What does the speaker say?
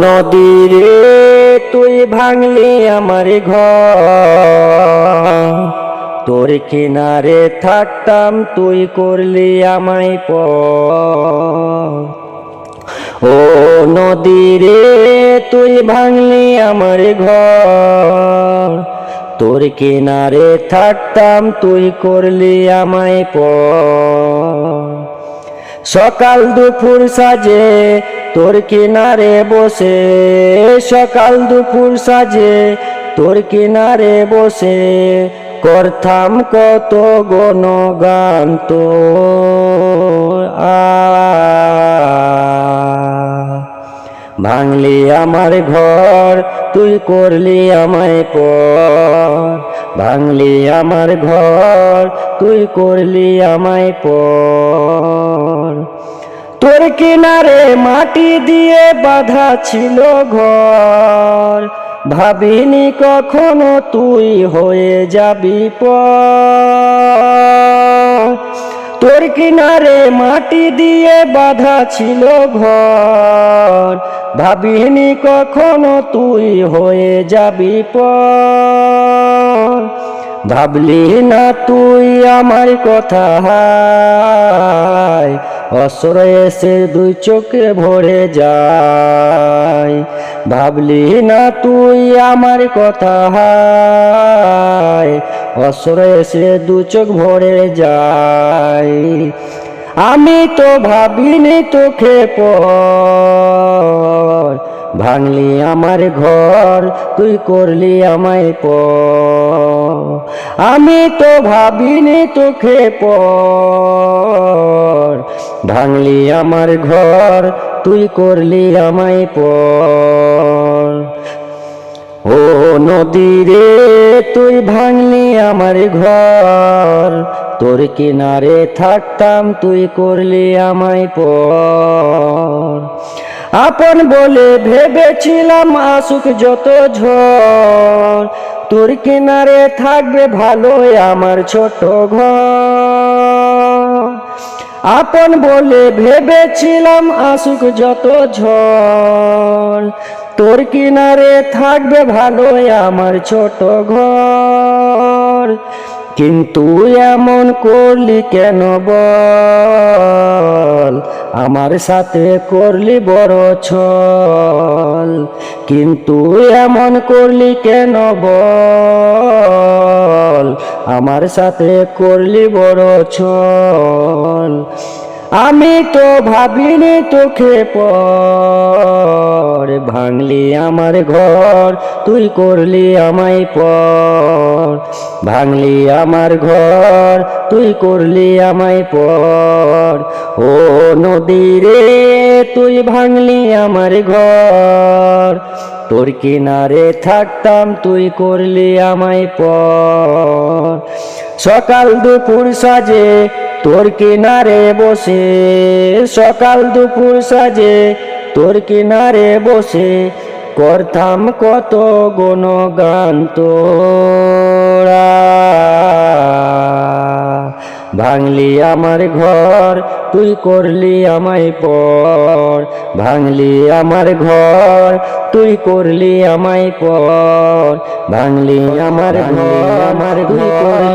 নদী রে তুই ভাঙলি আমার ঘর, তোর কিনারে থাকতাম তুই করলি আমায় পর। ও নদী রে তুই ভাঙলি আমার ঘর, তোর কিনারে থাকতাম তুই করলি আমায় পর। সকাল দুপুর সাজে তোর কিনারে বসে, সকাল দুপুর সাজে তোর কিনারে বসে করতাম কত গুণগান তোর। ভাঙলি আমার ঘর তুই করলি আমায় পর, ভাঙলি আমার ঘর তুই করলি আমায় পর। তোর কিনারে মাটি দিয়ে বাঁধা ছিল ঘর, ভাবিনি কখনো তুই হয়ে যাবি পর। তোর কিনারে মাটি দিয়ে বাঁধা ছিল ঘর, ভাবিনি কখনো তুই হয়ে যাবি পর। ভাবলি না তুই আমার কথা, অশ্রয় এসে দুই চোখে ভরে যায়। ভাবলি না তুই আমার কথা, অশ্রয় এসে দু চোখ ভরে যায়। আমি তো ভাবিনি তোকে পর, ভাঙলি আমার ঘর তুই করলি আমায় পর। আমি তো ভাবিনি তোকে পর, ভাঙলি আমার ঘর তুই করলি আমায় পর। ও নদী রে তুই ভাঙলি আমার ঘর, তোর কিনারে থাকতাম তুই করলি আমায় পর। আপন বলে ভেবেছিলাম আসুক যত ঝড়, তোর কিনারে থাকবে ভালোই আমার ছোট ঘর। আপন বলে ভেবেছিলাম আসুক যত ঝড়, তোর কিনারে থাকবে ভালোই আমার ছোট ঘর। কিন্তু এমন করলি কেন বল, আমার সাথে করলি বড় ছল। কিন্তু এমন করলি কেন বল, আমার সাথে করলি বড় ছল। আমি তো ভাবিনি তোকে পর, ভাঙলি আমার ঘর তুই করলি আমায় পর। ভাঙলি আমার ঘর তুই করলি আমায় পর। ও নদী রে তুই ভাঙলি আমার ঘর, তোর কিনারে থাকতাম তুই করলি আমায় পর। সকাল দুপুর সাজে তোর কিনারে বসে, সকাল দুপুর সাজে তোর কিনারে বসে করতাম কত গুণগান তোরা। ভাঙলি আমার ঘর তুই করলি আমায় পর, ভাঙলি আমার ঘর তুই করলি আমায় পর। ভাঙলি আমার ঘর তুই করলি